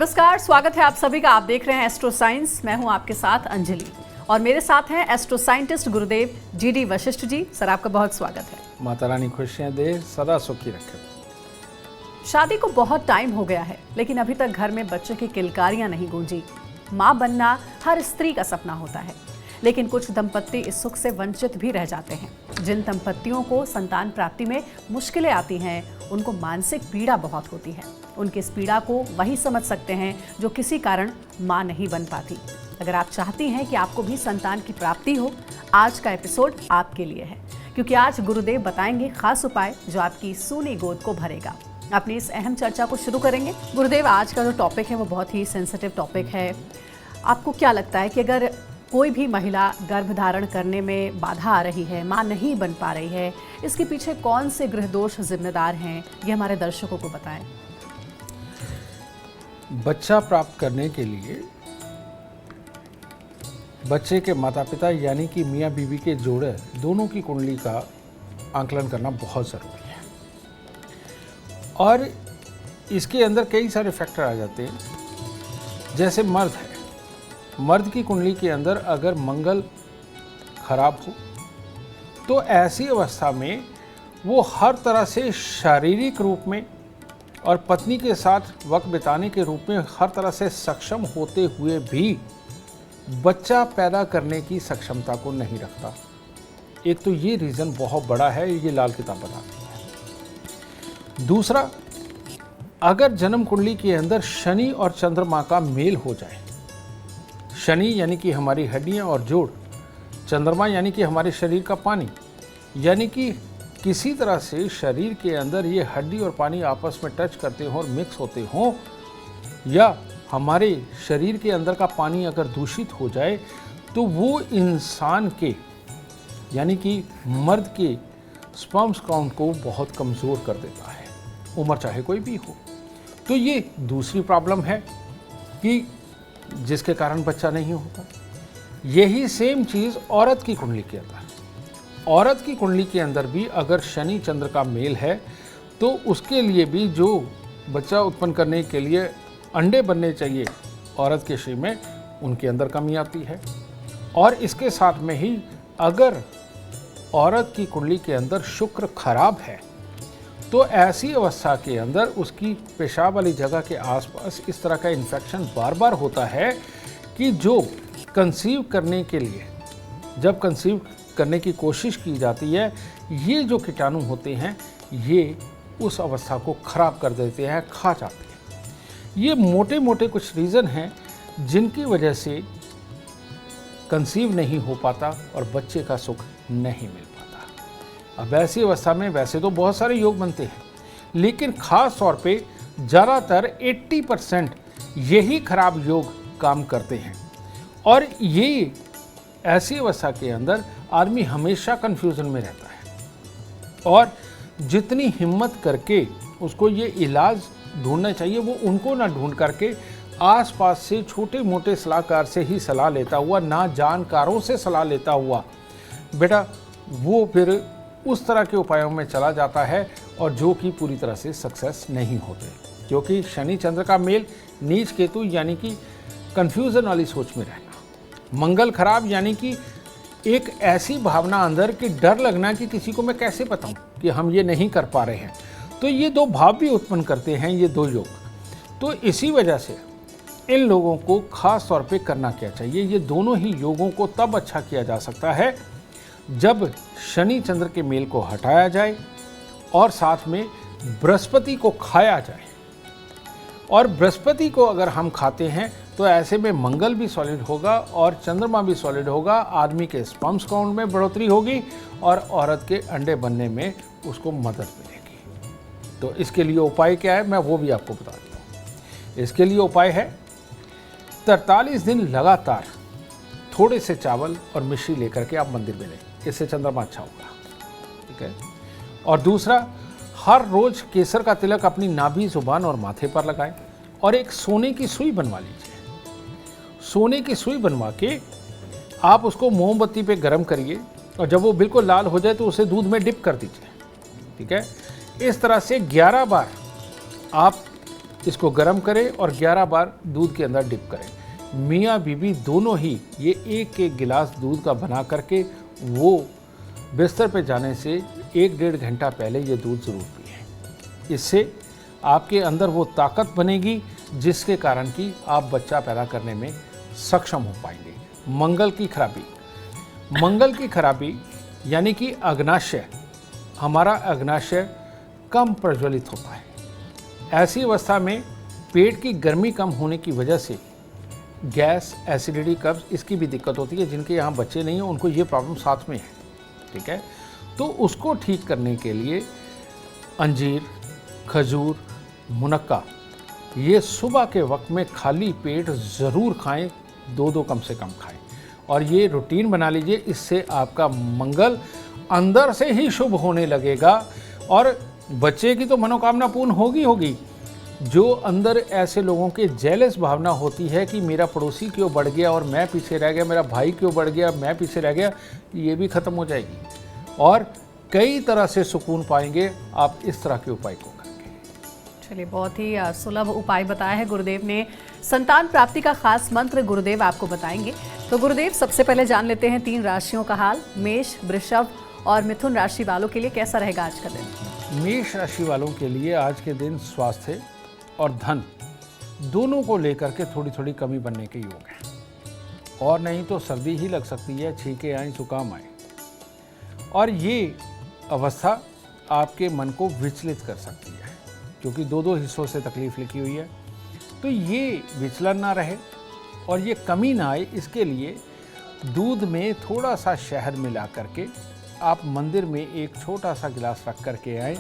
नमस्कार, स्वागत है आप सभी का। आप देख रहे हैं एस्ट्रो साइंस। मैं हूं आपके साथ अंजलि और मेरे साथ हैं एस्ट्रो साइंटिस्ट गुरुदेव जीडी वशिष्ठ जी। सर, आपका बहुत स्वागत है। माता रानी खुशियाँ दे, सदा सुखी रखे। शादी को बहुत टाइम हो गया है, लेकिन अभी तक घर में बच्चे की किलकारियां नहीं गूंजी। माँ बनना हर स्त्री का सपना होता है, लेकिन कुछ दंपत्ति इस सुख से वंचित भी रह जाते हैं। जिन दंपत्तियों को संतान प्राप्ति में मुश्किलें आती हैं, उनको मानसिक पीड़ा बहुत होती है। उनकी इस पीड़ा को वही समझ सकते हैं जो किसी कारण माँ नहीं बन पाती। अगर आप चाहती हैं कि आपको भी संतान की प्राप्ति हो, आज का एपिसोड आपके लिए है, क्योंकि आज गुरुदेव बताएंगे खास उपाय जो आपकी सूनी गोद को भरेगा। अपनी इस अहम चर्चा को शुरू करेंगे। गुरुदेव, आज का जो टॉपिक है वो बहुत ही सेंसिटिव टॉपिक है। आपको क्या लगता है कि अगर कोई भी महिला गर्भ धारण करने में बाधा आ रही है, मां नहीं बन पा रही है, इसके पीछे कौन से गृह दोष जिम्मेदार हैं, ये हमारे दर्शकों को बताएं। बच्चा प्राप्त करने के लिए बच्चे के माता पिता यानी कि मियाँ बीवी के जोड़े दोनों की कुंडली का आंकलन करना बहुत ज़रूरी है। और इसके अंदर कई सारे फैक्टर आ जाते हैं। जैसे मर्द है, मर्द की कुंडली के अंदर अगर मंगल खराब हो तो ऐसी अवस्था में वो हर तरह से शारीरिक रूप में और पत्नी के साथ वक्त बिताने के रूप में हर तरह से सक्षम होते हुए भी बच्चा पैदा करने की सक्षमता को नहीं रखता। एक तो ये रीज़न बहुत बड़ा है, ये लाल किताब बताती है। दूसरा, अगर जन्म कुंडली के अंदर शनि और चंद्रमा का मेल हो जाए, शनि यानी कि हमारी हड्डियां और जोड़, चंद्रमा यानी कि हमारे शरीर का पानी, यानी कि किसी तरह से शरीर के अंदर ये हड्डी और पानी आपस में टच करते हों और मिक्स होते हों, या हमारे शरीर के अंदर का पानी अगर दूषित हो जाए तो वो इंसान के यानी कि मर्द के स्पर्म्स काउंट को बहुत कमज़ोर कर देता है, उम्र चाहे कोई भी हो। तो ये दूसरी प्रॉब्लम है कि जिसके कारण बच्चा नहीं होता। यही सेम चीज़ औरत की कुंडली के अंदर, औरत की कुंडली के अंदर भी अगर शनि चंद्र का मेल है तो उसके लिए भी जो बच्चा उत्पन्न करने के लिए अंडे बनने चाहिए औरत के शरीर में, उनके अंदर कमी आती है। और इसके साथ में ही अगर औरत की कुंडली के अंदर शुक्र खराब है तो ऐसी अवस्था के अंदर उसकी पेशाब वाली जगह के आसपास इस तरह का इन्फेक्शन बार बार होता है कि जो कंसीव करने के लिए, जब कंसीव करने की कोशिश की जाती है, ये जो कीटाणु होते हैं ये उस अवस्था को खराब कर देते हैं, खा जाते हैं। ये मोटे मोटे कुछ रीज़न हैं जिनकी वजह से कंसीव नहीं हो पाता और बच्चे का सुख नहीं मिल पाता। अब ऐसी अवस्था में वैसे तो बहुत सारे योग बनते हैं, लेकिन ख़ास तौर पे ज़्यादातर 80% यही खराब योग काम करते हैं। और ये ऐसी अवस्था के अंदर आदमी हमेशा कन्फ्यूज़न में रहता है और जितनी हिम्मत करके उसको ये इलाज ढूंढना चाहिए वो उनको ना ढूंढ करके आसपास से छोटे मोटे सलाहकार से ही सलाह लेता हुआ, ना जानकारों से सलाह लेता हुआ, बेटा वो फिर उस तरह के उपायों में चला जाता है और जो कि पूरी तरह से सक्सेस नहीं होते, क्योंकि शनि चंद्र का मेल, नीच केतु यानी कि कन्फ्यूज़न वाली सोच में रहना, मंगल खराब यानी कि एक ऐसी भावना अंदर कि डर लगना कि किसी को मैं कैसे बताऊं कि हम ये नहीं कर पा रहे हैं। तो ये दो भाव भी उत्पन्न करते हैं ये दो योग। तो इसी वजह से इन लोगों को खास तौर पे करना क्या चाहिए, ये दोनों ही योगों को तब अच्छा किया जा सकता है जब शनि चंद्र के मेल को हटाया जाए और साथ में बृहस्पति को खाया जाए। और बृहस्पति को अगर हम खाते हैं तो ऐसे में मंगल भी सॉलिड होगा और चंद्रमा भी सॉलिड होगा, आदमी के स्पर्म्स काउंट में बढ़ोतरी होगी और औरत के अंडे बनने में उसको मदद मिलेगी। तो इसके लिए उपाय क्या है मैं वो भी आपको बता देता हूँ। इसके लिए उपाय है 43 दिन लगातार थोड़े से चावल और मिश्री लेकर के आप मंदिर में लें, इससे चंद्रमा अच्छा होगा। ठीक है। और दूसरा, हर रोज केसर का तिलक अपनी नाभि, जुबान और माथे पर लगाएं और एक सोने की सुई बनवा लीजिए। सोने की सुई बनवा के आप उसको मोमबत्ती पे गर्म करिए और जब वो बिल्कुल लाल हो जाए तो उसे दूध में डिप कर दीजिए। ठीक है। इस तरह से 11 बार आप इसको गर्म करें और 11 बार दूध के अंदर डिप करें। मियाँ बीवी दोनों ही ये एक एक गिलास दूध का बना करके वो बिस्तर पे जाने से 1-1.5 घंटा पहले ये दूध ज़रूर पिएं। इससे आपके अंदर वो ताकत बनेगी जिसके कारण कि आप बच्चा पैदा करने में सक्षम हो पाएंगे। मंगल की खराबी यानी कि अग्नाशय, हमारा अग्नाशय कम प्रज्वलित होता है। ऐसी अवस्था में पेट की गर्मी कम होने की वजह से गैस, एसिडिटी, कब्ज इसकी भी दिक्कत होती है। जिनके यहाँ बच्चे नहीं हैं उनको ये प्रॉब्लम साथ में है, ठीक है। तो उसको ठीक करने के लिए अंजीर, खजूर, मुनक्का ये सुबह के वक्त में खाली पेट ज़रूर खाएं, 2-2 कम से कम खाएं और ये रूटीन बना लीजिए। इससे आपका मंगल अंदर से ही शुभ होने लगेगा और बच्चे की तो मनोकामना पूर्ण होगी। जो अंदर ऐसे लोगों के जेलस भावना होती है कि मेरा पड़ोसी क्यों बढ़ गया और मैं पीछे रह गया, मेरा भाई क्यों बढ़ गया, मैं पीछे रह गया, ये भी ख़त्म हो जाएगी और कई तरह से सुकून पाएंगे आप इस तरह के उपाय को करके। चलिए, बहुत ही सुलभ उपाय बताया है गुरुदेव ने। संतान प्राप्ति का खास मंत्र गुरुदेव आपको बताएंगे। तो गुरुदेव, सबसे पहले जान लेते हैं 3 राशियों का हाल। मेष, वृषभ और मिथुन राशि वालों के लिए कैसा रहेगा आज का दिन? मेष राशि वालों के लिए आज के दिन स्वास्थ्य और धन दोनों को लेकर के थोड़ी थोड़ी कमी बनने के योग हैं और नहीं तो सर्दी ही लग सकती है, छींके आए, जुकाम आए और ये अवस्था आपके मन को विचलित कर सकती है क्योंकि 2-2 हिस्सों से तकलीफ लिखी हुई है। तो ये विचलन ना रहे और ये कमी ना आए, इसके लिए दूध में थोड़ा सा शहद मिला करके आप मंदिर में एक छोटा सा गिलास रख करके आए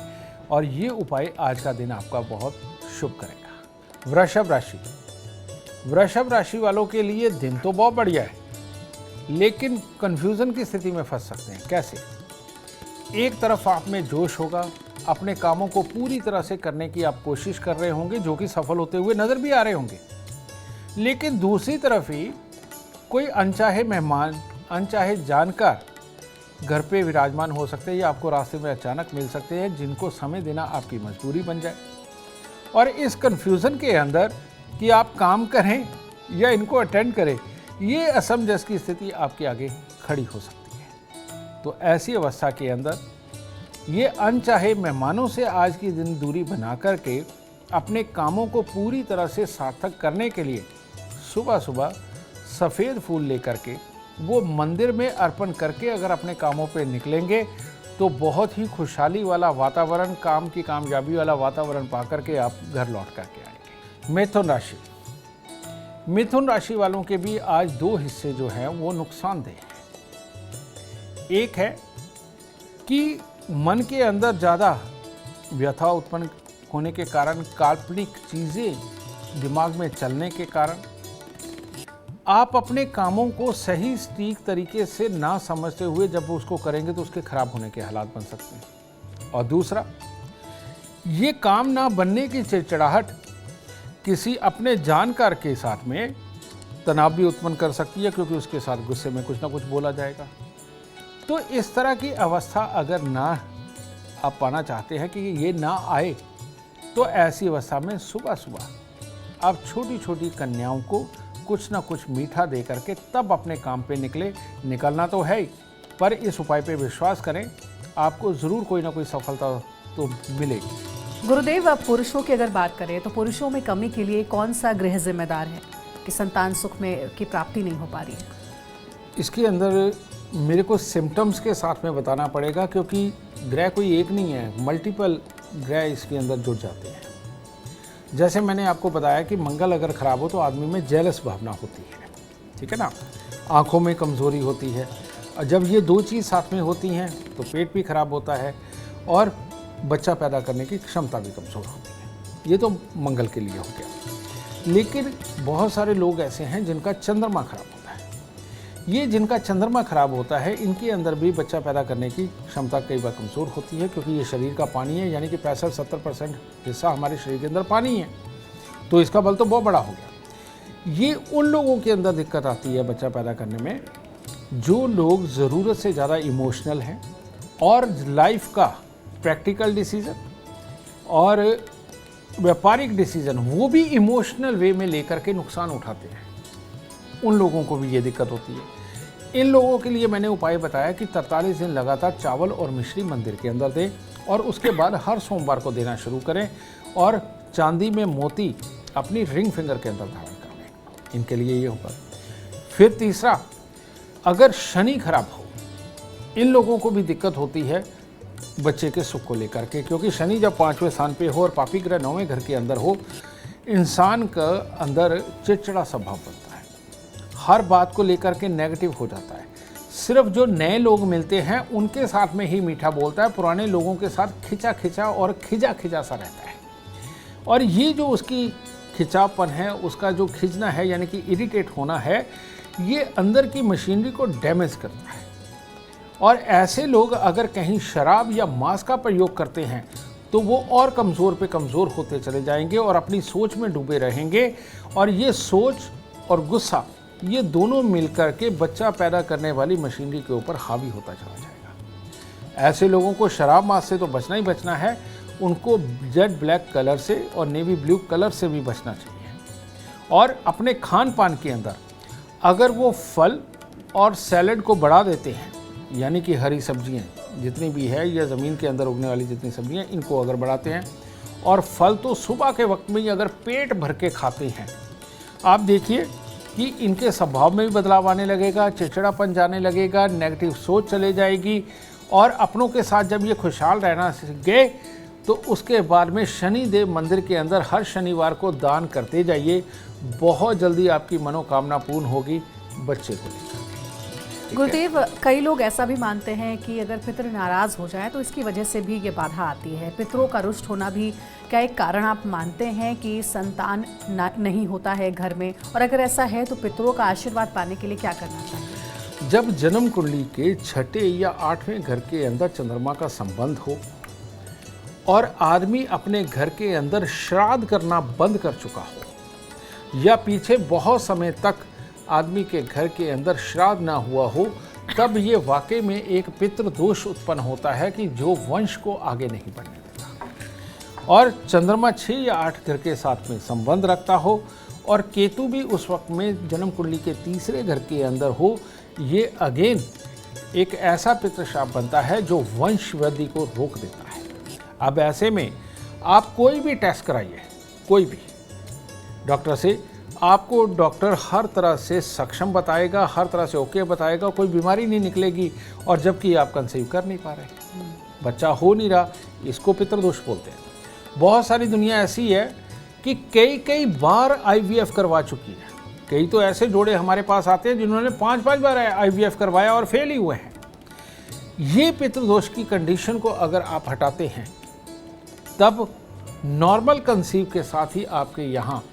और ये उपाय आज का दिन आपका बहुत शुभ करेगा। वृषभ राशि वालों के लिए दिन तो बहुत बढ़िया है लेकिन कंफ्यूजन की स्थिति में फंस सकते हैं। कैसे? एक तरफ आप में जोश होगा, अपने कामों को पूरी तरह से करने की आप कोशिश कर रहे होंगे जो कि सफल होते हुए नजर भी आ रहे होंगे, लेकिन दूसरी तरफ ही कोई अनचाहे मेहमान, अनचाहे जानकार घर पे विराजमान हो सकते हैं या आपको रास्ते में अचानक मिल सकते हैं जिनको समय देना आपकी मजबूरी बन जाए और इस कन्फ्यूज़न के अंदर कि आप काम करें या इनको अटेंड करें, ये असमंजस की स्थिति आपके आगे खड़ी हो सकती है। तो ऐसी अवस्था के अंदर ये अनचाहे मेहमानों से आज की दिन दूरी बना करके अपने कामों को पूरी तरह से सार्थक करने के लिए सुबह सुबह सफ़ेद फूल लेकर के वो मंदिर में अर्पण करके अगर अपने कामों पे निकलेंगे तो बहुत ही खुशहाली वाला वातावरण, काम की कामयाबी वाला वातावरण पा करके आप घर लौट करके आएंगे। मिथुन राशि वालों के भी आज 2 हिस्से जो हैं वो नुकसानदेह हैं। एक है कि मन के अंदर ज़्यादा व्यथा उत्पन्न होने के कारण, काल्पनिक चीज़ें दिमाग में चलने के कारण आप अपने कामों को सही सटीक तरीके से ना समझते हुए जब उसको करेंगे तो उसके खराब होने के हालात बन सकते हैं। और दूसरा, ये काम ना बनने की चिड़चिड़ाहट किसी अपने जानकार के साथ में तनाव भी उत्पन्न कर सकती है क्योंकि उसके साथ गुस्से में कुछ ना कुछ बोला जाएगा। तो इस तरह की अवस्था अगर ना आप पाना चाहते हैं कि ये ना आए तो ऐसी अवस्था में सुबह सुबह आप छोटी छोटी कन्याओं को कुछ ना कुछ मीठा दे करके तब अपने काम पे निकलना तो है ही, पर इस उपाय पे विश्वास करें, आपको ज़रूर कोई ना कोई सफलता तो मिलेगी। गुरुदेव, अब पुरुषों की अगर बात करें तो पुरुषों में कमी के लिए कौन सा ग्रह जिम्मेदार है कि संतान सुख में की प्राप्ति नहीं हो पा रही है? इसके अंदर मेरे को सिम्टम्स के साथ में बताना पड़ेगा क्योंकि ग्रह कोई एक नहीं है, मल्टीपल ग्रह इसके अंदर जुड़ जाते हैं। जैसे मैंने आपको बताया कि मंगल अगर ख़राब हो तो आदमी में जेलस भावना होती है, ठीक है ना, आँखों में कमज़ोरी होती है और जब ये 2 चीज़ साथ में होती हैं तो पेट भी ख़राब होता है और बच्चा पैदा करने की क्षमता भी कमज़ोर होती है। ये तो मंगल के लिए हो गया। लेकिन बहुत सारे लोग ऐसे हैं जिनका चंद्रमा खराब होता है। ये जिनका चंद्रमा खराब होता है इनके अंदर भी बच्चा पैदा करने की क्षमता कई बार कमज़ोर होती है क्योंकि ये शरीर का पानी है, यानी कि 65-70% हिस्सा हमारे शरीर के अंदर पानी है, तो इसका बल तो बहुत बड़ा हो गया। ये उन लोगों के अंदर दिक्कत आती है बच्चा पैदा करने में जो लोग ज़रूरत से ज़्यादा इमोशनल हैं और लाइफ का प्रैक्टिकल डिसीजन और व्यापारिक डिसीजन वो भी इमोशनल वे में लेकर के नुकसान उठाते हैं, उन लोगों को भी ये दिक्कत होती है। इन लोगों के लिए मैंने उपाय बताया कि 43 दिन लगातार चावल और मिश्री मंदिर के अंदर दें और उसके बाद हर सोमवार को देना शुरू करें और चांदी में मोती अपनी रिंग फिंगर के अंदर धारण कर लें। इनके लिए ये होगा। फिर तीसरा, अगर शनि खराब हो, इन लोगों को भी दिक्कत होती है बच्चे के सुख को लेकर के, क्योंकि शनि जब 5वें स्थान पे हो और पापी ग्रह 9वें घर के अंदर हो, इंसान का अंदर चिड़चिड़ा स्वभाव बनता है, हर बात को लेकर के नेगेटिव हो जाता है। सिर्फ जो नए लोग मिलते हैं उनके साथ में ही मीठा बोलता है, पुराने लोगों के साथ खिंचा खिंचा और खिजा खिजा सा रहता है। और ये जो उसकी खिंचापन है, उसका जो खिंचना है यानी कि इरिटेट होना है, ये अंदर की मशीनरी को डैमेज करता है। और ऐसे लोग अगर कहीं शराब या मांस का प्रयोग करते हैं तो वो और कमज़ोर पे कमज़ोर होते चले जाएंगे और अपनी सोच में डूबे रहेंगे। और ये सोच और गुस्सा, ये दोनों मिलकर के बच्चा पैदा करने वाली मशीनरी के ऊपर हावी होता चला जाएगा। ऐसे लोगों को शराब मांस से तो बचना ही बचना है, उनको जेड ब्लैक कलर से और नेवी ब्लू कलर से भी बचना चाहिए। और अपने खान पान के अंदर अगर वो फल और सैलेड को बढ़ा देते हैं, यानी कि हरी सब्जियां जितनी भी है या ज़मीन के अंदर उगने वाली जितनी सब्जियां, इनको अगर बढ़ाते हैं, और फल तो सुबह के वक्त में ही अगर पेट भर के खाते हैं, आप देखिए कि इनके स्वभाव में भी बदलाव आने लगेगा, चिड़चिड़ापन जाने लगेगा, नेगेटिव सोच चले जाएगी। और अपनों के साथ जब ये खुशहाल रहना सीख गए तो उसके बाद में शनि देव मंदिर के अंदर हर शनिवार को दान करते जाइए, बहुत जल्दी आपकी मनोकामना पूर्ण होगी बच्चे को लेकर। गुरुदेव, कई लोग ऐसा भी मानते हैं कि अगर पितृ नाराज हो जाए तो इसकी वजह से भी ये बाधा आती है। पितरों का रुष्ट होना भी क्या एक कारण आप मानते हैं कि संतान नहीं होता है घर में? और अगर ऐसा है तो पितरों का आशीर्वाद पाने के लिए क्या करना चाहिए? जब जन्म कुंडली के 6ठे या 8वें घर के अंदर चंद्रमा का संबंध हो और आदमी अपने घर के अंदर श्राद्ध करना बंद कर चुका हो, या पीछे बहुत समय तक आदमी के घर के अंदर श्राद्ध ना हुआ हो, तब ये वाकई में एक पितृ दोष उत्पन्न होता है कि जो वंश को आगे नहीं बढ़ने देता। और चंद्रमा 6 या 8 घर के साथ में संबंध रखता हो और केतु भी उस वक्त में जन्म कुंडली के 3रे घर के अंदर हो, ये अगेन एक ऐसा पितृशाप बनता है जो वंश वृद्धि को रोक देता है। अब ऐसे में आप कोई भी टेस्ट कराइए, कोई भी डॉक्टर से, आपको डॉक्टर हर तरह से सक्षम बताएगा, हर तरह से ओके बताएगा, कोई बीमारी नहीं निकलेगी। और जबकि आप कंसीव कर नहीं पा रहे, बच्चा हो नहीं रहा, इसको पितृदोष बोलते हैं। बहुत सारी दुनिया ऐसी है कि कई बार IVF करवा चुकी है। कई तो ऐसे जोड़े हमारे पास आते हैं जिन्होंने 5-5 बार IVF करवाया और फेल ही हुए हैं। ये पितृदोष की कंडीशन को अगर आप हटाते हैं, तब नॉर्मल कंसीव के साथ ही आपके यहाँ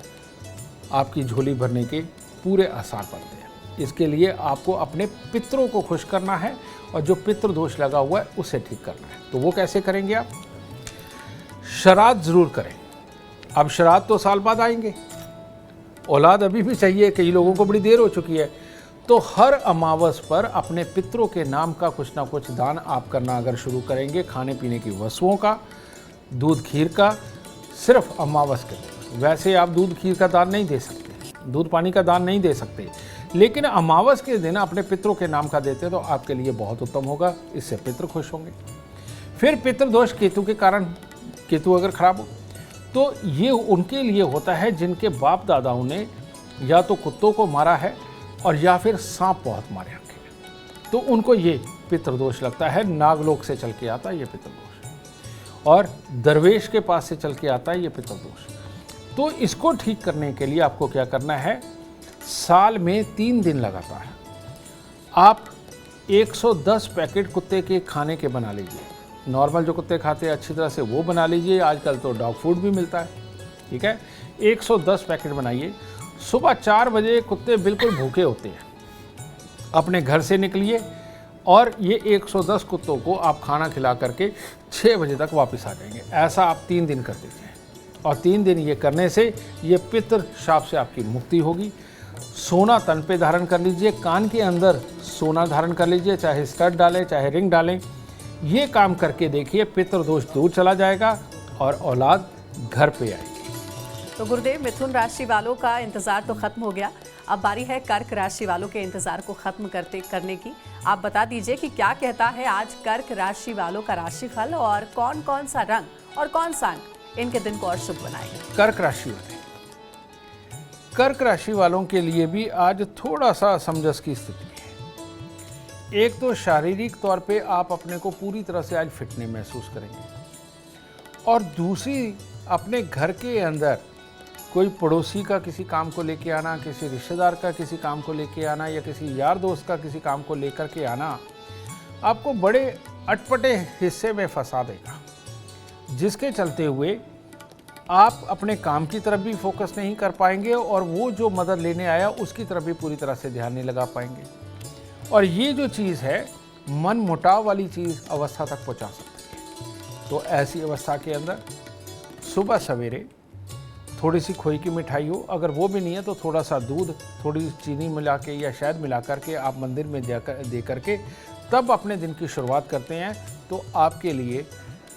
आपकी झोली भरने के पूरे आसार पड़ते हैं। इसके लिए आपको अपने पितरों को खुश करना है और जो पितृ दोष लगा हुआ है उसे ठीक करना है। तो वो कैसे करेंगे आप? श्राद्ध जरूर करें। अब श्राद्ध तो साल बाद आएंगे, औलाद अभी भी चाहिए, कई लोगों को बड़ी देर हो चुकी है। तो हर अमावस पर अपने पितरों के नाम का कुछ ना कुछ दान आप करना अगर शुरू करेंगे, खाने पीने की वस्तुओं का, दूध खीर का, सिर्फ अमावस के दिन। वैसे आप दूध खीर का दान नहीं दे सकते, दूध पानी का दान नहीं दे सकते, लेकिन अमावस के दिन अपने पितरों के नाम का देते तो आपके लिए बहुत उत्तम होगा। इससे पितृ खुश होंगे। फिर पितृदोष केतु के कारण, केतु अगर खराब हो तो ये उनके लिए होता है जिनके बाप दादाओं ने या तो कुत्तों को मारा है और या फिर सांप बहुत मारे हैं, तो उनको ये पितृदोष लगता है। नागलोक से चल के आता है ये पितृदोष, और दरवेश के पास से चल के आता है ये पितृदोष। तो इसको ठीक करने के लिए आपको क्या करना है? साल में 3 दिन लगातार आप 110 पैकेट कुत्ते के खाने के बना लीजिए। नॉर्मल जो कुत्ते खाते हैं अच्छी तरह से वो बना लीजिए, आजकल तो डॉग फूड भी मिलता है, ठीक है। 110 पैकेट बनाइए। सुबह 4 बजे कुत्ते बिल्कुल भूखे होते हैं, अपने घर से निकलिए और ये 110 कुत्तों को आप खाना खिला करके 6 बजे तक वापस आ जाएंगे। ऐसा आप 3 दिन कर दीजिए, और 3 दिन ये करने से ये पितृ शाप से आपकी मुक्ति होगी। सोना तन पे धारण कर लीजिए, कान के अंदर सोना धारण कर लीजिए, चाहे स्टड डालें चाहे रिंग डालें। ये काम करके देखिए, पितृ दोष दूर चला जाएगा और औलाद घर पे आएगी। तो गुरुदेव, मिथुन राशि वालों का इंतजार तो खत्म हो गया, अब बारी है कर्क राशि वालों के इंतजार को खत्म करने की। आप बता दीजिए कि क्या कहता है आज कर्क राशि वालों का राशिफल और कौन कौन सा रंग और कौन सा अंक इनके दिन को और शुभ बनाएगा। कर्क राशि वालों के लिए भी आज थोड़ा सा असमंजस की स्थिति है। एक तो शारीरिक तौर पे आप अपने को पूरी तरह से आज फिट नहीं महसूस करेंगे, और दूसरी अपने घर के अंदर कोई पड़ोसी का किसी काम को लेके आना, किसी रिश्तेदार का किसी काम को लेके आना, या किसी यार दोस्त का किसी काम को लेकर के आना आपको बड़े अटपटे हिस्से में फंसा देगा, जिसके चलते हुए आप अपने काम की तरफ भी फोकस नहीं कर पाएंगे और वो जो मदद लेने आया उसकी तरफ भी पूरी तरह से ध्यान नहीं लगा पाएंगे। और ये जो चीज़ है मन मुटाव वाली चीज़ अवस्था तक पहुंचा सकती है। तो ऐसी अवस्था के अंदर सुबह सवेरे थोड़ी सी खोई की मिठाई हो, अगर वो भी नहीं है तो थोड़ा सा दूध, थोड़ी चीनी मिला के या शहद मिला करके आप मंदिर में दे करके तब अपने दिन की शुरुआत करते हैं, तो आपके लिए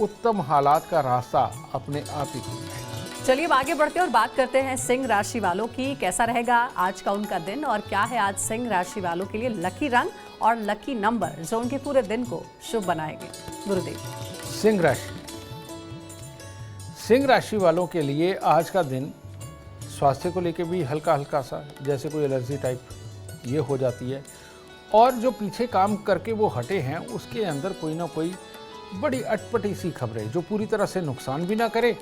उत्तम हालात का रास्ता अपने आप ही खुल जाएगा। चलिए अब आगे बढ़ते हैं और बात करते हैं सिंह राशि वालों की। कैसा रहेगा आज का उनका दिन और क्या है आज सिंह राशि वालों के लिए लकी रंग और लकी नंबर जो उनके पूरे दिन को शुभ बनाएंगे। गुरुदेव। सिंह राशि वालों के लिए आज का दिन स्वास्थ्य को लेकर भी हल्का हल्का सा, जैसे कोई एलर्जी टाइप ये हो जाती है, और जो पीछे काम करके वो हटे हैं उसके अंदर कोई ना कोई बड़ी अटपटी सी खबरें जो पूरी तरह से नुकसान भी ना करे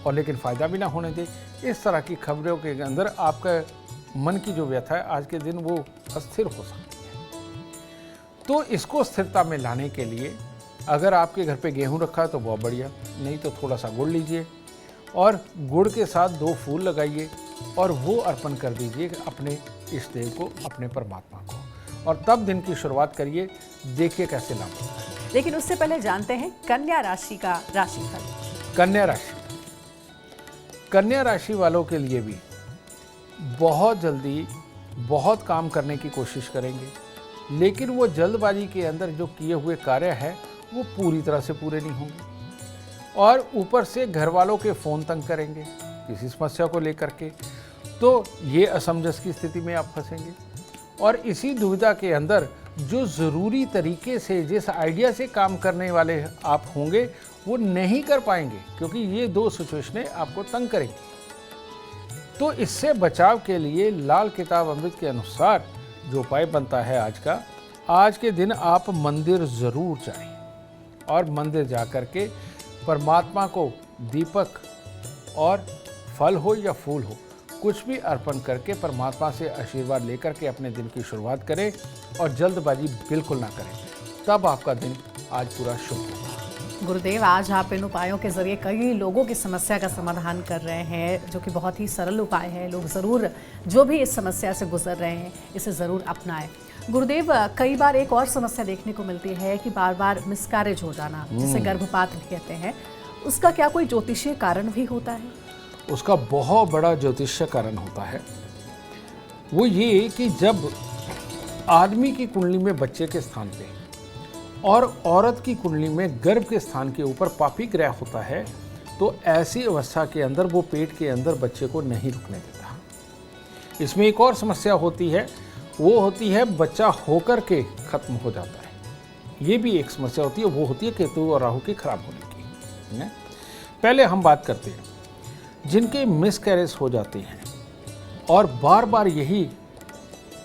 और लेकिन फ़ायदा भी ना होने दे, इस तरह की खबरों के अंदर आपका मन की जो व्यथा है आज के दिन वो अस्थिर हो सकती है। तो इसको स्थिरता में लाने के लिए अगर आपके घर पे गेहूं रखा है तो बहुत बढ़िया, नहीं तो थोड़ा सा गुड़ लीजिए और गुड़ के साथ 2 फूल लगाइए और वो अर्पण कर दीजिए अपने इष्ट देव को, अपने परमात्मा को, और तब दिन की शुरुआत करिए, देखिए कैसे लाभ होता है। लेकिन उससे पहले जानते हैं कन्या राशि का राशिफल। कन्या राशि वालों के लिए भी बहुत जल्दी बहुत काम करने की कोशिश करेंगे, लेकिन वो जल्दबाजी के अंदर जो किए हुए कार्य है वो पूरी तरह से पूरे नहीं होंगे, और ऊपर से घर वालों के फ़ोन तंग करेंगे किसी समस्या को लेकर के, तो ये असमंजस की स्थिति में आप फंसेंगे। और इसी दुविधा के अंदर जो ज़रूरी तरीके से जिस आइडिया से काम करने वाले आप होंगे वो नहीं कर पाएंगे, क्योंकि ये 2 सिचुएशनें आपको तंग करेंगी। तो इससे बचाव के लिए लाल किताब अमृत के अनुसार जो उपाय बनता है आज के दिन आप मंदिर ज़रूर जाएं और मंदिर जा कर के परमात्मा को दीपक और फल हो या फूल हो कुछ भी अर्पण करके परमात्मा से आशीर्वाद लेकर के अपने दिन की शुरुआत करें और जल्दबाजी बिल्कुल ना करें, तब आपका दिन आज पूरा शुभ होगा। गुरुदेव, आज आप इन उपायों के जरिए कई लोगों की समस्या का समाधान कर रहे हैं, जो कि बहुत ही सरल उपाय है। लोग ज़रूर जो भी इस समस्या से गुजर रहे हैं इसे ज़रूर अपनाएं। गुरुदेव, कई बार एक और समस्या देखने को मिलती है कि बार बार मिसकैरेज हो जाना, जिसे गर्भपात भी कहते हैं, उसका क्या कोई ज्योतिषीय कारण भी होता है? उसका बहुत बड़ा ज्योतिषीय कारण होता है। वो ये कि जब आदमी की कुंडली में बच्चे के स्थान पे और औरत की कुंडली में गर्भ के स्थान के ऊपर पापी ग्रह होता है, तो ऐसी अवस्था के अंदर वो पेट के अंदर बच्चे को नहीं रुकने देता। इसमें एक और समस्या होती है, वो होती है बच्चा होकर के खत्म हो जाता है। ये भी एक समस्या होती है, वो होती है केतु और राहु के खराब होने की। पहले हम बात करते हैं जिनके मिसकैरेज हो जाते हैं और बार बार यही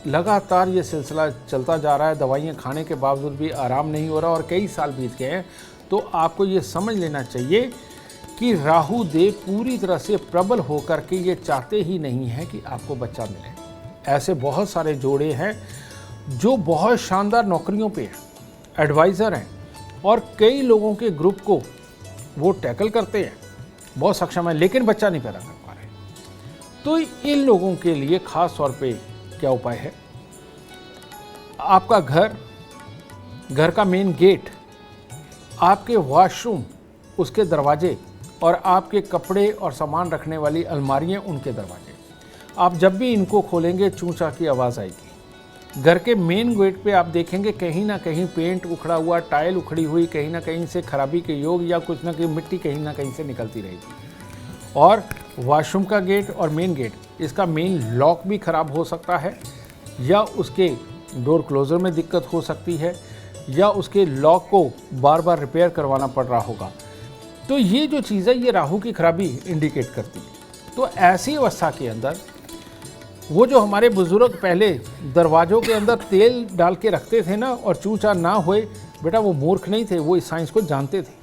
लगातार ये सिलसिला चलता जा रहा है, दवाइयाँ खाने के बावजूद भी आराम नहीं हो रहा और कई साल बीत गए हैं, तो आपको ये समझ लेना चाहिए कि राहु देव पूरी तरह से प्रबल होकर के ये चाहते ही नहीं है कि आपको बच्चा मिले। ऐसे बहुत सारे जोड़े हैं जो बहुत शानदार नौकरियों पे हैं, एडवाइज़र हैं और कई लोगों के ग्रुप को वो टैकल करते हैं, बहुत सक्षम है, लेकिन बच्चा नहीं पैदा कर पा रहे। तो इन लोगों के लिए खास तौर पे क्या उपाय है? आपका घर का मेन गेट, आपके वॉशरूम, उसके दरवाजे और आपके कपड़े और सामान रखने वाली अलमारियां, उनके दरवाजे, आप जब भी इनको खोलेंगे चूं-चां की आवाज़ आएगी। घर के मेन गेट पे आप देखेंगे कहीं ना कहीं पेंट उखड़ा हुआ, टाइल उखड़ी हुई, कहीं ना कहीं से खराबी के योग या कुछ ना कहीं मिट्टी कहीं ना कहीं से निकलती रहेगी। और वॉशरूम का गेट और मेन गेट, इसका मेन लॉक भी ख़राब हो सकता है, या उसके डोर क्लोज़र में दिक्कत हो सकती है, या उसके लॉक को बार बार रिपेयर करवाना पड़ रहा होगा। तो ये जो चीज़ है ये राहु की खराबी इंडिकेट करती है। तो ऐसी अवस्था के अंदर वो जो हमारे बुज़ुर्ग पहले दरवाज़ों के अंदर तेल डाल के रखते थे ना, और चूचा ना होए, बेटा वो मूर्ख नहीं थे, वो इस साइंस को जानते थे।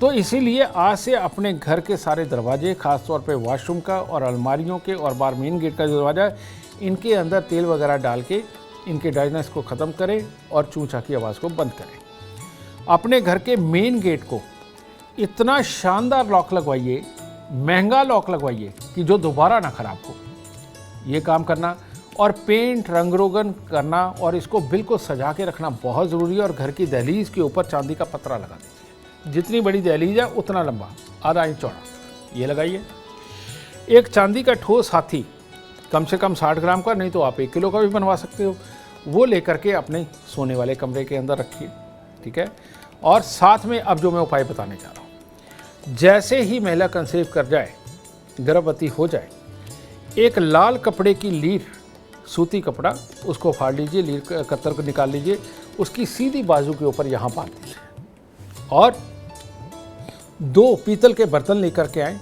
तो इसीलिए आज से अपने घर के सारे दरवाजे, ख़ास तौर पे वॉशरूम का और अलमारियों के और बाहर मेन गेट का जो दरवाज़ा है, इनके अंदर तेल वगैरह डाल के इनके ड्राइनेस को ख़त्म करें और चूचा की आवाज़ को बंद करें। अपने घर के मेन गेट को इतना शानदार लॉक लगवाइए, महंगा लॉक लगवाइए कि जो दोबारा ना ख़राब हो। ये काम करना, और पेंट रंग रोगन करना, और इसको बिल्कुल सजा के रखना बहुत ज़रूरी है। और घर की दहलीज के ऊपर चांदी का पतरा लगा दीजिए। जितनी बड़ी दहलीज है उतना लंबा, आधा इंच चौड़ा, ये लगाइए। एक चांदी का ठोस हाथी, कम से कम 60 ग्राम का, नहीं तो आप 1 किलो का भी बनवा सकते हो, वो लेकर के अपने सोने वाले कमरे के अंदर रखिए। ठीक है। और साथ में अब जो मैं उपाय बताने जा रहा हूँ, जैसे ही महिला कंसीव कर जाए, गर्भवती हो जाए, एक लाल कपड़े की लीर, सूती कपड़ा, उसको फाड़ लीजिए, लीर कतर को निकाल लीजिए, उसकी सीधी बाजू के ऊपर यहाँ बांध दीजिए, और 2 पीतल के बर्तन लेकर के आए।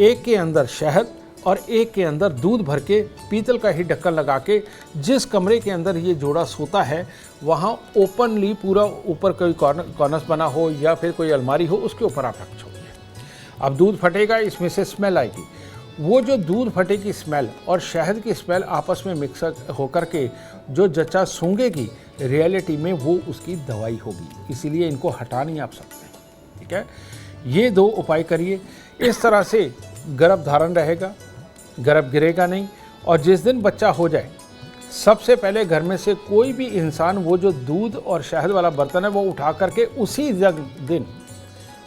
एक के अंदर शहद और एक के अंदर दूध भर के, पीतल का ही ढक्कन लगा के, जिस कमरे के अंदर ये जोड़ा सोता है वहाँ ओपनली पूरा ऊपर कोई कॉर्नर्स बना हो या फिर कोई अलमारी हो, उसके ऊपर आप रख छोड़िए। अब दूध फटेगा, इसमें से स्मेल आएगी। वो जो दूध फटे की स्मेल और शहद की स्मेल आपस में मिक्स होकर के जो जच्चा सूंघेगी, रियलिटी में वो उसकी दवाई होगी। इसीलिए इनको हटा नहीं आप सकते। ठीक है। ये 2 उपाय करिए। इस तरह से गर्भ धारण रहेगा, गर्भ गिरेगा नहीं। और जिस दिन बच्चा हो जाए, सबसे पहले घर में से कोई भी इंसान वो जो दूध और शहद वाला बर्तन है वो उठा करके उसी दिन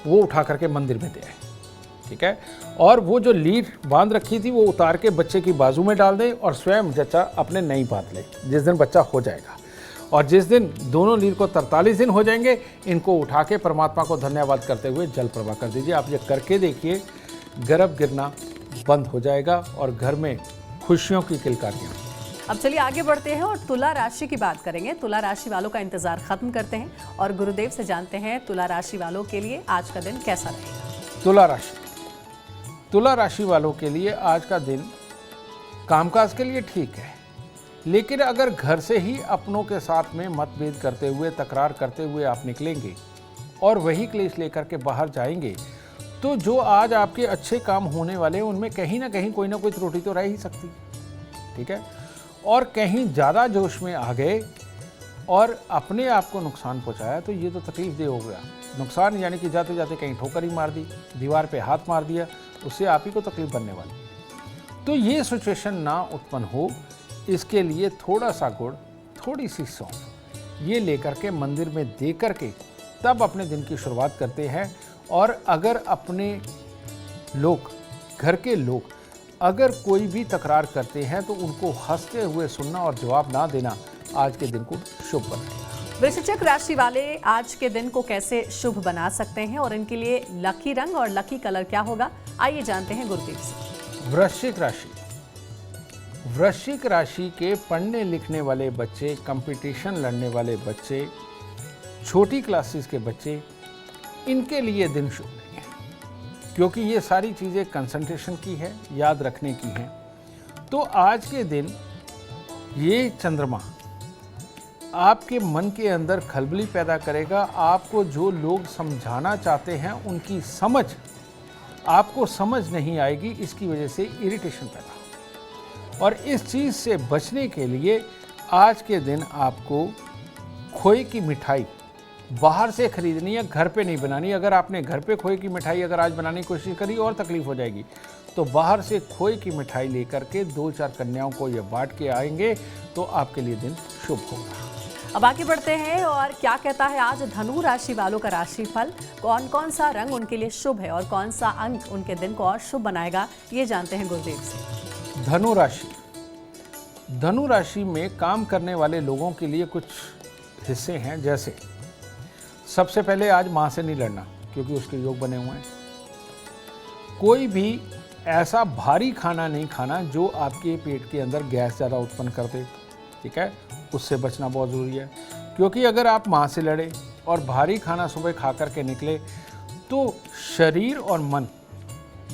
वो उठा करके मंदिर में दे आए। ठीक है। और वो जो लीड बांध रखी थी वो उतार के बच्चे की बाजू में डाल दें और स्वयं जच्चा अपने नहीं बांध ले जिस दिन बच्चा हो जाएगा। और जिस दिन दोनों लीड को 43 दिन हो जाएंगे, इनको उठा के परमात्मा को धन्यवाद करते हुए जल प्रवाह कर दीजिए। आप ये करके देखिए, गर्भ गिरना बंद हो जाएगा और घर में खुशियों की किलकारियाँ। अब चलिए आगे बढ़ते हैं और तुला राशि की बात करेंगे। तुला राशि वालों का इंतजार खत्म करते हैं और गुरुदेव से जानते हैं तुला राशि वालों के लिए आज का दिन कैसा रहेगा। तुला राशि वालों के लिए आज का दिन कामकाज के लिए ठीक है, लेकिन अगर घर से ही अपनों के साथ में मतभेद करते हुए, तकरार करते हुए आप निकलेंगे और वही क्लेश लेकर के बाहर जाएंगे, तो जो आज आपके अच्छे काम होने वाले हैं उनमें कहीं ना कहीं कोई ना कोई त्रुटि तो रह ही सकती है। ठीक है। और कहीं ज़्यादा जोश में आ गए और अपने आप को नुकसान पहुंचाया तो ये तो तकलीफ दे हो गया। नुकसान यानी कि जाते जाते कहीं ठोकर ही मार दी, दीवार पे हाथ मार दिया, उससे आप ही को तकलीफ बनने वाली। तो ये सिचुएशन ना उत्पन्न हो, इसके लिए थोड़ा सा गुड़, थोड़ी सी सौंफ ये लेकर के मंदिर में दे करके तब अपने दिन की शुरुआत करते हैं। और अगर अपने लोग, घर के लोग अगर कोई भी तकरार करते हैं तो उनको हंसते हुए सुनना और जवाब ना देना आज के दिन को शुभ बनाएगा। वृश्चिक राशि वाले आज के दिन को कैसे शुभ बना सकते हैं और इनके लिए लकी रंग और लकी कलर क्या होगा, आइए जानते हैं गुरुदेव से। वृश्चिक राशि के पढ़ने लिखने वाले बच्चे, कंपटीशन लड़ने वाले बच्चे, छोटी क्लासेस के बच्चे, इनके लिए दिन शुभ नहीं है, क्योंकि ये सारी चीज़ें कंसंट्रेशन की है, याद रखने की हैं। तो आज के दिन ये चंद्रमा आपके मन के अंदर खलबली पैदा करेगा। आपको जो लोग समझाना चाहते हैं उनकी समझ आपको समझ नहीं आएगी, इसकी वजह से इरिटेशन पैदा होगा। और इस चीज़ से बचने के लिए आज के दिन आपको खोए की मिठाई बाहर से खरीदनी है, घर पे नहीं बनानी। अगर आपने घर पे खोए की मिठाई अगर आज बनाने की कोशिश करी और तकलीफ हो जाएगी, तो बाहर से खोए की मिठाई लेकर के 2-4 कन्याओं को ये बांट के आएंगे तो आपके लिए दिन शुभ होगा। अब आगे बढ़ते हैं और क्या कहता है आज धनु राशि वालों का राशिफल, कौन कौन सा रंग उनके लिए शुभ है और कौन सा अंक उनके दिन को और शुभ बनाएगा, ये जानते हैं गुरुदेव से। धनु राशि में काम करने वाले लोगों के लिए कुछ हिस्से हैं। जैसे सबसे पहले आज मां से नहीं लड़ना, क्योंकि उसके योग बने हुए हैं। कोई भी ऐसा भारी खाना नहीं खाना जो आपके पेट के अंदर गैस ज़्यादा उत्पन्न कर दे, ठीक है, उससे बचना बहुत ज़रूरी है। क्योंकि अगर आप माँ से लड़े और भारी खाना सुबह खा कर के निकले तो शरीर और मन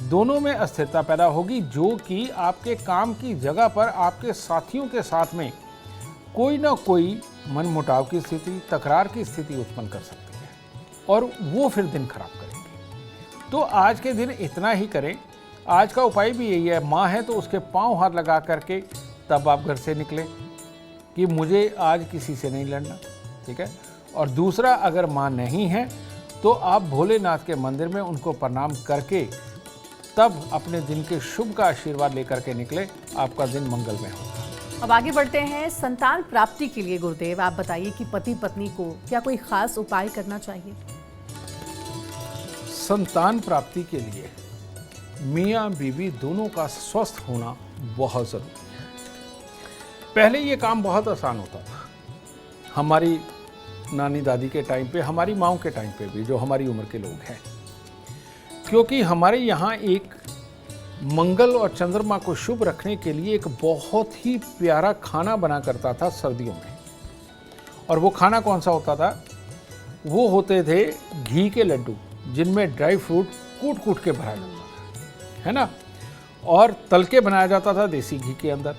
दोनों में अस्थिरता पैदा होगी, जो कि आपके काम की जगह पर आपके साथियों के साथ में कोई ना कोई मनमुटाव की स्थिति, तकरार की स्थिति उत्पन्न कर सकती है और वो फिर दिन खराब करेंगे। तो आज के दिन इतना ही करें। आज का उपाय भी यही है, माँ है तो उसके पांव हाथ लगा करके तब आप घर से निकलें कि मुझे आज किसी से नहीं लड़ना, ठीक है। और दूसरा, अगर माँ नहीं है तो आप भोलेनाथ के मंदिर में उनको प्रणाम करके तब अपने दिन के शुभ का आशीर्वाद लेकर के निकले, आपका दिन मंगलमय होगा। अब आगे बढ़ते हैं संतान प्राप्ति के लिए। गुरुदेव, आप बताइए कि पति पत्नी को क्या कोई खास उपाय करना चाहिए? संतान प्राप्ति के लिए मियाँ बीवी दोनों का स्वस्थ होना बहुत ज़रूरी है। पहले ये काम बहुत आसान होता था, हमारी नानी दादी के टाइम पे, हमारी माँओं के टाइम पे भी, जो हमारी उम्र के लोग हैं, क्योंकि हमारे यहाँ एक मंगल और चंद्रमा को शुभ रखने के लिए एक बहुत ही प्यारा खाना बना करता था सर्दियों में। और वो खाना कौन सा होता था? वो होते थे घी के लड्डू, जिनमें ड्राई फ्रूट कूट कूट के भरा जाता था, है ना, और तल के बनाया जाता था देसी घी के अंदर,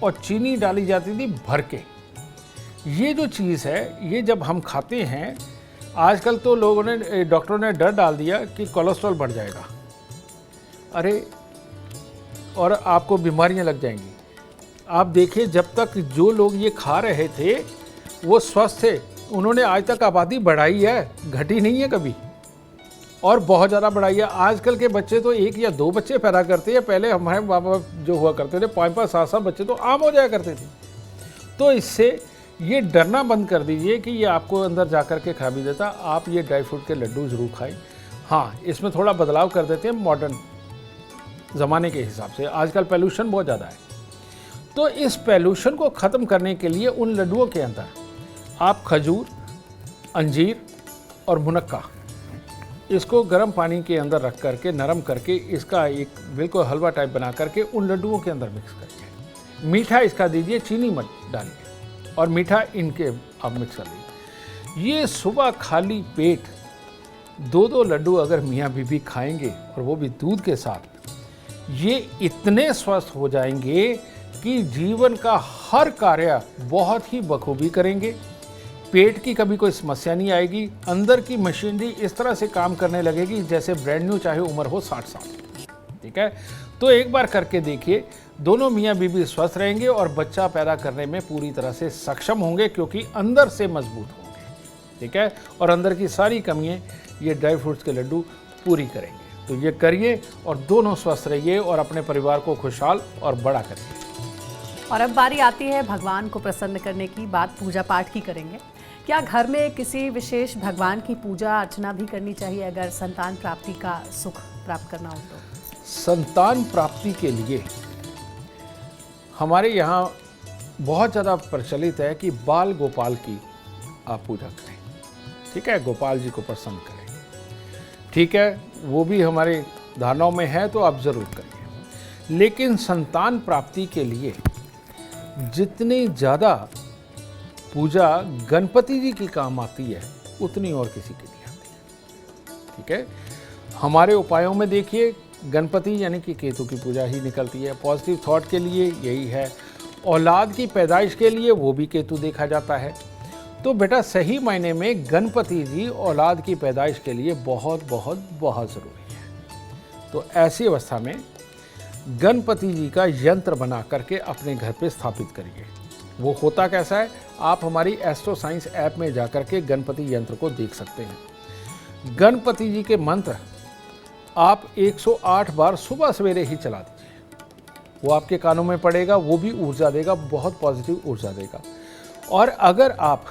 और चीनी डाली जाती थी भर के। ये जो चीज़ है, ये जब हम खाते हैं, आजकल तो लोगों ने, डॉक्टरों ने डर डाल दिया कि कोलेस्ट्रॉल बढ़ जाएगा, अरे, और आपको बीमारियां लग जाएंगी। आप देखिए, जब तक जो लोग ये खा रहे थे वो स्वस्थ थे, उन्होंने आज तक आबादी बढ़ाई है, घटी नहीं है कभी, और बहुत ज़्यादा बढ़ाई है। आजकल के बच्चे तो 1 या 2 बच्चे पैदा करते हैं, पहले हमारे माँ बाप जो हुआ करते थे 5-5, 7-7 बच्चे तो आम हो जाया करते थे। तो इससे ये डरना बंद कर दीजिए कि ये आपको अंदर जा कर के खराबी देता। आप ये ड्राई फ्रूट के लड्डू ज़रूर खाएं। हाँ, इसमें थोड़ा बदलाव कर देते हैं मॉडर्न ज़माने के हिसाब से। आजकल पोल्यूशन बहुत ज़्यादा है, तो इस पोल्यूशन को ख़त्म करने के लिए उन लड्डुओं के अंदर आप खजूर, अंजीर और मुनक्का, इसको गर्म पानी के अंदर रख करके, नरम करके, इसका एक बिल्कुल हलवा टाइप बना करके उन लड्डुओं के अंदर मिक्स करके, मीठा इसका दीजिए, चीनी मत डालिए, और मीठा इनके आप मिक्स कर लीजिए। ये सुबह खाली पेट 2-2 लड्डू अगर मियाँ बीवी खाएंगे, और वो भी दूध के साथ, ये इतने स्वस्थ हो जाएंगे कि जीवन का हर कार्य बहुत ही बखूबी करेंगे। पेट की कभी कोई समस्या नहीं आएगी। अंदर की मशीनरी इस तरह से काम करने लगेगी जैसे ब्रांड न्यू, चाहे उम्र हो 60 साल, ठीक है। तो एक बार करके देखिए, दोनों मियाँ बीवी स्वस्थ रहेंगे और बच्चा पैदा करने में पूरी तरह से सक्षम होंगे, क्योंकि अंदर से मजबूत होंगे, ठीक है। और अंदर की सारी कमियाँ ये ड्राई फ्रूट्स के लड्डू पूरी करेंगे। तो ये करिए और दोनों स्वस्थ रहिए और अपने परिवार को खुशहाल और बड़ा करिए। और अब बारी आती है भगवान को प्रसन्न करने की। बात पूजा पाठ की करेंगे। क्या घर में किसी विशेष भगवान की पूजा अर्चना भी करनी चाहिए अगर संतान प्राप्ति का सुख प्राप्त करना हो तो? संतान प्राप्ति के लिए हमारे यहाँ बहुत ज़्यादा प्रचलित है कि बाल गोपाल की आप पूजा करें, ठीक है, गोपाल जी को प्रसन्न करें, ठीक है, वो भी हमारे धारणाओं में है, तो आप ज़रूर करिए। लेकिन संतान प्राप्ति के लिए जितनी ज़्यादा पूजा गणपति जी की काम आती है, उतनी और किसी के लिए आती है, ठीक है। हमारे उपायों में देखिए, गणपति यानी कि केतु की पूजा ही निकलती है। पॉजिटिव थॉट के लिए यही है। औलाद की पैदाइश के लिए वो भी केतु देखा जाता है। तो बेटा, सही मायने में गणपति जी औलाद की पैदाइश के लिए बहुत बहुत बहुत ज़रूरी है। तो ऐसी अवस्था में गणपति जी का यंत्र बना करके अपने घर पे स्थापित करिए। वो होता कैसा है, आप हमारी एस्ट्रो साइंस ऐप में जाकर के गणपति यंत्र को देख सकते हैं। गणपति जी के मंत्र आप 108 बार सुबह सवेरे ही चला दीजिए, वो आपके कानों में पड़ेगा, वो भी ऊर्जा देगा, बहुत पॉजिटिव ऊर्जा देगा। और अगर आप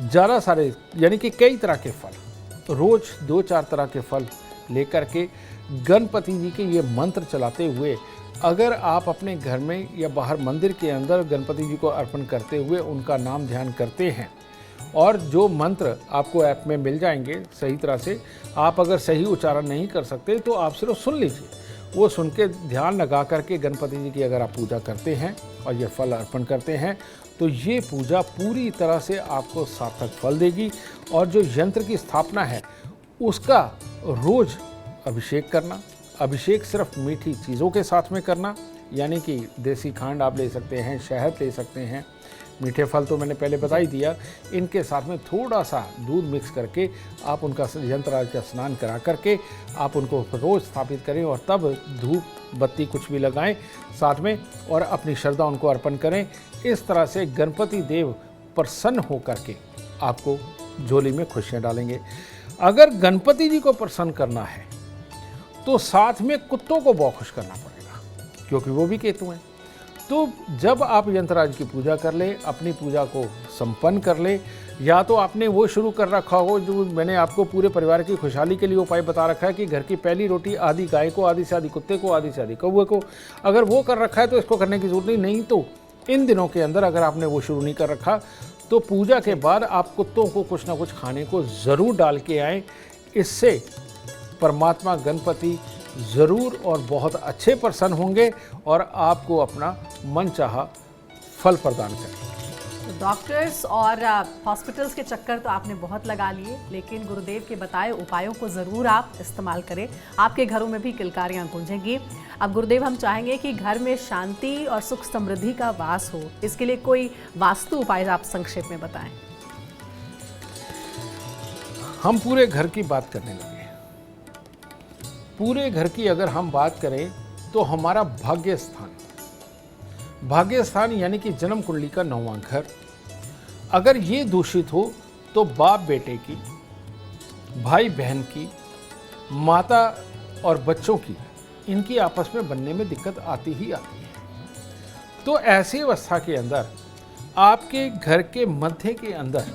ज़्यादा सारे यानी कि कई तरह के फल, रोज़ 2-4 तरह के फल लेकर के गणपति जी के ये मंत्र चलाते हुए अगर आप अपने घर में या बाहर मंदिर के अंदर गणपति जी को अर्पण करते हुए उनका नाम ध्यान करते हैं, और जो मंत्र आपको ऐप में मिल जाएंगे सही तरह से, आप अगर सही उच्चारण नहीं कर सकते तो आप सिर्फ सुन लीजिए, वो सुन के ध्यान लगा करके गणपति जी की अगर आप पूजा करते हैं और ये फल अर्पण करते हैं तो ये पूजा पूरी तरह से आपको सार्थक फल देगी। और जो यंत्र की स्थापना है उसका रोज़ अभिषेक करना, अभिषेक सिर्फ मीठी चीज़ों के साथ में करना, यानी कि देसी खांड आप ले सकते हैं, शहद ले सकते हैं, मीठे फल तो मैंने पहले बता ही दिया, इनके साथ में थोड़ा सा दूध मिक्स करके आप उनका यंत्रराज का स्नान करा करके आप उनको रोज़ स्थापित करें और तब धूप बत्ती कुछ भी लगाएं साथ में और अपनी श्रद्धा उनको अर्पण करें। इस तरह से गणपति देव प्रसन्न हो करके आपको झोली में खुशियाँ डालेंगे। अगर गणपति जी को प्रसन्न करना है तो साथ में कुत्तों को बहुत खुश करना पड़ेगा, क्योंकि वो भी केतु हैं। तो जब आप यंत्रराज की पूजा कर ले, अपनी पूजा को संपन्न कर ले, या तो आपने वो शुरू कर रखा हो जो मैंने आपको पूरे परिवार की खुशहाली के लिए उपाय बता रखा है कि घर की पहली रोटी आधी गाय को, आधी से आधी कुत्ते को, आधी से आधी कौवे को, अगर वो कर रखा है तो इसको करने की जरूरत नहीं तो इन दिनों के अंदर अगर आपने वो शुरू नहीं कर रखा तो पूजा के बाद आप कुत्तों को कुछ ना कुछ खाने को ज़रूर डाल के आएँ। इससे परमात्मा गणपति ज़रूर और बहुत अच्छे प्रसन्न होंगे और आपको अपना मनचाहा फल प्रदान करेंगे। तो डॉक्टर्स और हॉस्पिटल्स के चक्कर तो आपने बहुत लगा लिए, लेकिन गुरुदेव के बताए उपायों को ज़रूर आप इस्तेमाल करें, आपके घरों में भी किलकारियाँ गूंजेंगी। अब गुरुदेव हम चाहेंगे कि घर में शांति और सुख समृद्धि का वास हो, इसके लिए कोई वास्तु उपाय आप संक्षेप में बताएं। हम पूरे घर की बात करने लगे। पूरे घर की अगर हम बात करें तो हमारा भाग्य स्थान यानी कि जन्म कुंडली का 9वां घर, अगर ये दूषित हो तो बाप बेटे की, भाई बहन की, माता और बच्चों की, इनकी आपस में बनने में दिक्कत आती ही आती है। तो ऐसी अवस्था के अंदर आपके घर के मध्य के अंदर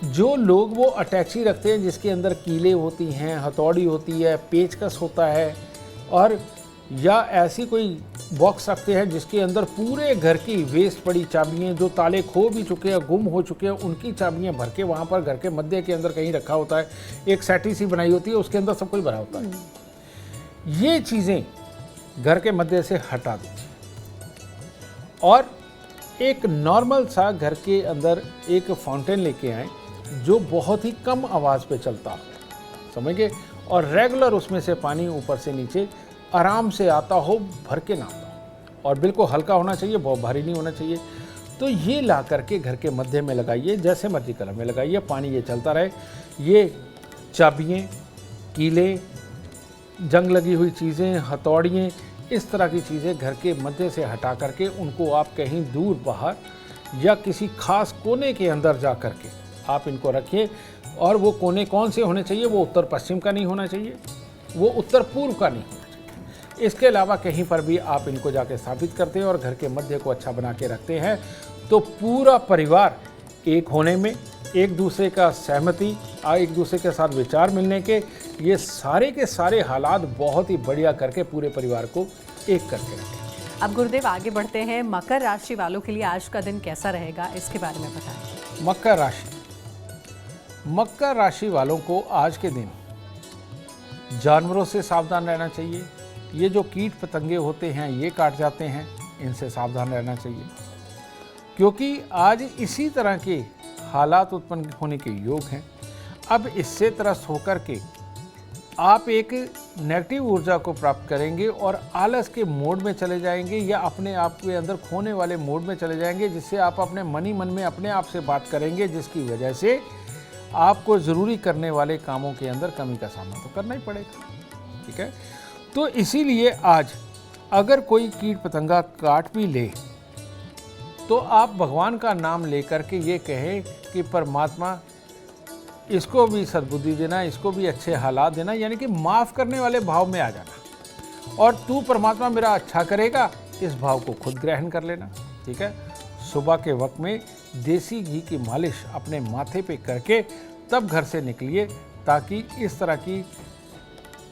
जो लोग वो अटैची रखते हैं जिसके अंदर कीले होती हैं, हथौड़ी होती है, पेचकस होता है, और या ऐसी कोई बॉक्स रखते हैं जिसके अंदर पूरे घर की वेस्ट पड़ी चाबियाँ जो ताले खो भी चुके हैं, गुम हो चुके हैं, उनकी चाबियाँ भर के वहाँ पर घर के मध्य के अंदर कहीं रखा होता है। एक सैटी सी बनाई होती है, उसके अंदर सब कुछ भरा होता है। ये चीज़ें घर के मध्य से हटा दीजिए और एक नॉर्मल सा घर के अंदर एक फाउंटेन लेके आएँ जो बहुत ही कम आवाज़ पे चलता हो, समझ गए, और रेगुलर उसमें से पानी ऊपर से नीचे आराम से आता हो, भर के ना आता हो, और बिल्कुल हल्का होना चाहिए, बहुत भारी नहीं होना चाहिए। तो ये ला करके घर के मध्य में लगाइए, जैसे मर्जी कलर में लगाइए, पानी ये चलता रहे। ये चाबियाँ, कीले, जंग लगी हुई चीज़ें, हथौड़ियाँ, इस तरह की चीज़ें घर के मध्य से हटा करके उनको आप कहीं दूर बाहर या किसी खास कोने के अंदर जा करके आप इनको रखिए। और वो कोने कौन से होने चाहिए? वो उत्तर पश्चिम का नहीं होना चाहिए, वो उत्तर पूर्व का नहीं होना चाहिए। इसके अलावा कहीं पर भी आप इनको जाके स्थापित करते हैं और घर के मध्य को अच्छा बना के रखते हैं तो पूरा परिवार एक होने में, एक दूसरे का सहमति, एक दूसरे के साथ विचार मिलने के, ये सारे के सारे हालात बहुत ही बढ़िया करके पूरे परिवार को एक करके रखें। अब गुरुदेव आगे बढ़ते हैं, मकर राशि वालों के लिए आज का दिन कैसा रहेगा, इसके बारे में बताएं। मकर राशि वालों को आज के दिन जानवरों से सावधान रहना चाहिए। ये जो कीट पतंगे होते हैं ये काट जाते हैं, इनसे सावधान रहना चाहिए, क्योंकि आज इसी तरह के हालात उत्पन्न होने के योग हैं। अब इससे त्रस्त होकर के आप एक नेगेटिव ऊर्जा को प्राप्त करेंगे और आलस के मोड में चले जाएंगे या अपने आप के अंदर खोने वाले मोड में चले जाएंगे, जिससे आप अपने मन ही मन में अपने आप से बात करेंगे, जिसकी वजह से आपको ज़रूरी करने वाले कामों के अंदर कमी का सामना तो करना ही पड़ेगा। ठीक है, तो इसीलिए आज अगर कोई कीट पतंगा काट भी ले तो आप भगवान का नाम लेकर के ये कहें कि परमात्मा इसको भी सद्बुद्धि देना, इसको भी अच्छे हालात देना, यानी कि माफ़ करने वाले भाव में आ जाना, और तू परमात्मा मेरा अच्छा करेगा, इस भाव को खुद ग्रहण कर लेना। ठीक है, सुबह के वक्त में देसी घी की मालिश अपने माथे पे करके तब घर से निकलिए, ताकि इस तरह की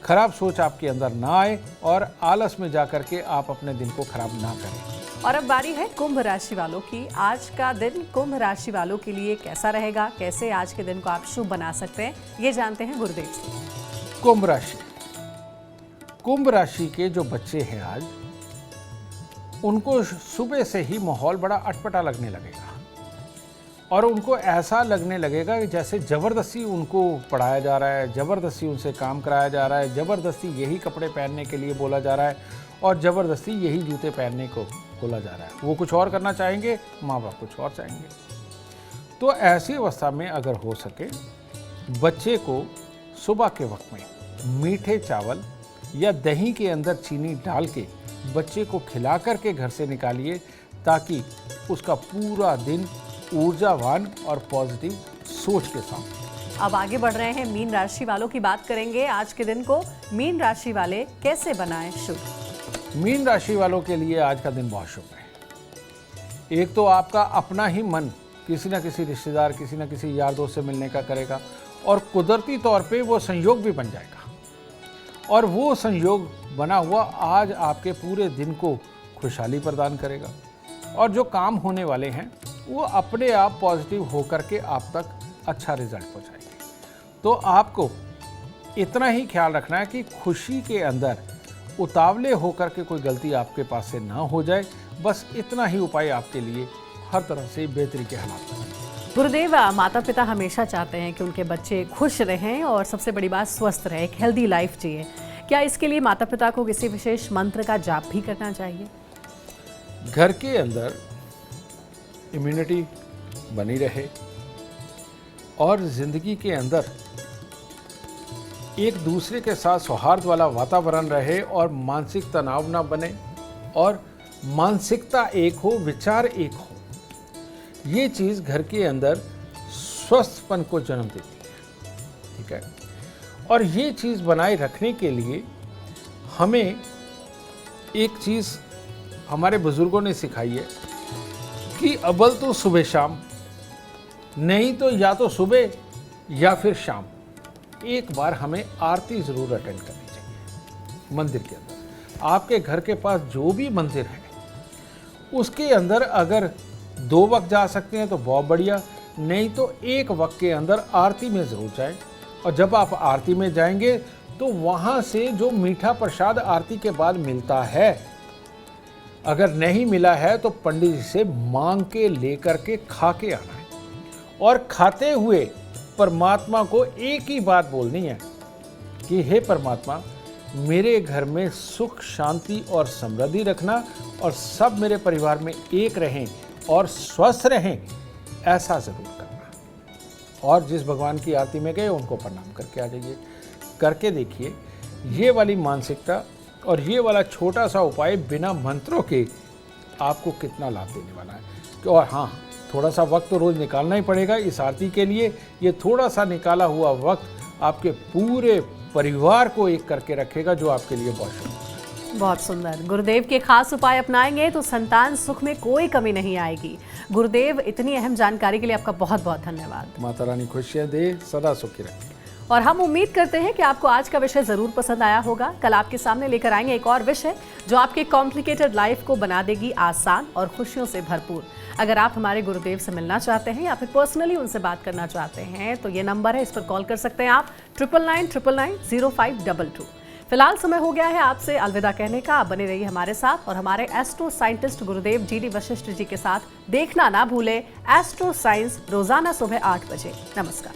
खराब सोच आपके अंदर ना आए और आलस में जा कर के आप अपने दिन को खराब ना करें। और अब बारी है कुंभ राशि वालों की। आज का दिन कुंभ राशि वालों के लिए कैसा रहेगा, कैसे आज के दिन को आप शुभ बना सकते हैं, ये जानते हैं गुरुदेव से। कुंभ राशि, कुंभ राशि के जो बच्चे हैं आज, उनको सुबह से ही माहौल बड़ा अटपटा लगने लगेगा और उनको ऐसा लगने लगेगा कि जैसे ज़बरदस्ती उनको पढ़ाया जा रहा है, ज़बरदस्ती उनसे काम कराया जा रहा है, ज़बरदस्ती यही कपड़े पहनने के लिए बोला जा रहा है और ज़बरदस्ती यही जूते पहनने को बोला जा रहा है। वो कुछ और करना चाहेंगे, माँ बाप कुछ और चाहेंगे। तो ऐसी अवस्था में अगर हो सके, बच्चे को सुबह के वक्त में मीठे चावल या दही के अंदर चीनी डाल के बच्चे को खिला करके घर से निकालिए, ताकि उसका पूरा दिन ऊर्जावान और पॉजिटिव सोच के साथ। अब आगे बढ़ रहे हैं, मीन राशि वालों की बात करेंगे। आज के दिन को मीन राशि वाले कैसे बनाएं शुभ? मीन राशि वालों के लिए आज का दिन बहुत शुभ है। एक तो आपका अपना ही मन किसी न किसी रिश्तेदार, किसी न किसी यार दोस्त से मिलने का करेगा और कुदरती तौर पे वो संयोग भी बन जाएगा और वो संयोग बना हुआ आज आपके पूरे दिन को खुशहाली प्रदान करेगा और जो काम होने वाले हैं वो अपने आप पॉजिटिव होकर के आप तक अच्छा रिजल्ट पहुंचाएंगे। तो आपको इतना ही ख्याल रखना है कि खुशी के अंदर उतावले होकर के कोई गलती आपके पास से ना हो जाए। बस इतना ही उपाय आपके लिए हर तरह से बेहतरी के हालात बनाएंगे। गुरुदेव, माता पिता हमेशा चाहते हैं कि उनके बच्चे खुश रहें और सबसे बड़ी बात स्वस्थ रहे, एक हेल्दी लाइफ जिए। क्या इसके लिए माता पिता को किसी विशेष मंत्र का जाप भी करना चाहिए? घर के अंदर इम्यूनिटी बनी रहे और ज़िंदगी के अंदर एक दूसरे के साथ सौहार्द वाला वातावरण रहे और मानसिक तनाव ना बने और मानसिकता एक हो, विचार एक हो, ये चीज़ घर के अंदर स्वस्थपन को जन्म देती है। ठीक है, और ये चीज़ बनाए रखने के लिए हमें एक चीज़ हमारे बुजुर्गों ने सिखाई है कि अव्वल तो सुबह शाम, नहीं तो या तो सुबह या फिर शाम एक बार हमें आरती ज़रूर अटेंड करनी चाहिए मंदिर के अंदर। आपके घर के पास जो भी मंदिर है उसके अंदर अगर 2 वक्त जा सकते हैं तो बहुत बढ़िया, नहीं तो 1 वक्त के अंदर आरती में ज़रूर जाएं। और जब आप आरती में जाएंगे तो वहाँ से जो मीठा प्रसाद आरती के बाद मिलता है, अगर नहीं मिला है तो पंडित जी से मांग के लेकर के खा के आना है और खाते हुए परमात्मा को एक ही बात बोलनी है कि हे परमात्मा, मेरे घर में सुख शांति और समृद्धि रखना और सब मेरे परिवार में एक रहें और स्वस्थ रहें, ऐसा ज़रूर करना। और जिस भगवान की आरती में गए उनको प्रणाम करके आ जाइए। करके देखिए, ये वाली मानसिकता और ये वाला छोटा सा उपाय बिना मंत्रों के आपको कितना लाभ देने वाला है। और हाँ, थोड़ा सा वक्त तो रोज़ निकालना ही पड़ेगा इस आरती के लिए। ये थोड़ा सा निकाला हुआ वक्त आपके पूरे परिवार को एक करके रखेगा, जो आपके लिए बहुत शुभ है। बहुत सुंदर। गुरुदेव के खास उपाय अपनाएंगे तो संतान सुख में कोई कमी नहीं आएगी। गुरुदेव, इतनी अहम जानकारी के लिए आपका बहुत बहुत धन्यवाद। माता रानी खुशियाँ दे, सदा सुखी रखे। और हम उम्मीद करते हैं कि आपको आज का विषय जरूर पसंद आया होगा। कल आपके सामने लेकर आएंगे एक और विषय जो आपके कॉम्प्लिकेटेड लाइफ को बना देगी आसान और खुशियों से भरपूर। अगर आप हमारे गुरुदेव से मिलना चाहते हैं या फिर पर्सनली उनसे बात करना चाहते हैं तो ये नंबर है, इस पर कॉल कर सकते हैं आप 9999990522। फिलहाल समय हो गया है आपसे अलविदा कहने का। आप बने रहिए हमारे साथ और हमारे एस्ट्रो साइंटिस्ट गुरुदेव GD वशिष्ठ जी के साथ देखना ना भूले एस्ट्रो साइंस रोजाना सुबह 8 बजे। नमस्कार।